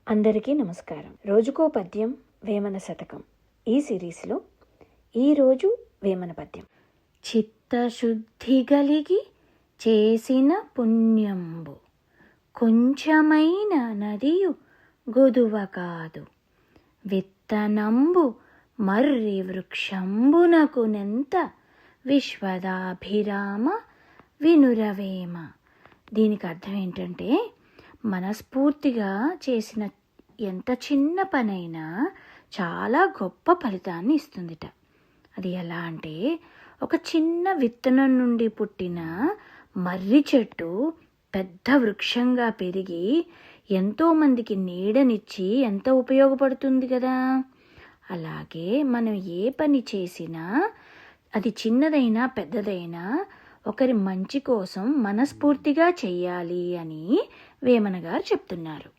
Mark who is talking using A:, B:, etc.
A: అందరికీ నమస్కారం. రోజుకో పద్యం వేమన శతకం ఈ సిరీస్లో ఈరోజు వేమన పద్యం. చిత్తశుద్ధి గలిగి చేసిన పుణ్యంబు కొంచెమైన నదియు గొదువ కాదు, విత్తనంబు మర్రి వృక్షంబునకునెంత విశ్వదాభిరామ వినురవేమ. దీనికి అర్థం ఏంటంటే, మనస్ఫూర్తిగా చేసిన ఎంత చిన్న పనైనా చాలా గొప్ప ఫలితాన్ని ఇస్తుందిట. అది ఎలా అంటే, ఒక చిన్న విత్తనం నుండి పుట్టిన మర్రి చెట్టు పెద్ద వృక్షంగా పెరిగి ఎంతోమందికి నీడనిచ్చి ఎంత ఉపయోగపడుతుంది కదా. అలాగే మనం ఏ పని చేసినా, అది చిన్నదైనా పెద్దదైనా, ఒకరి మంచి కోసం మనస్ఫూర్తిగా చెయ్యాలి అని వేమన గారు చెప్తున్నారు.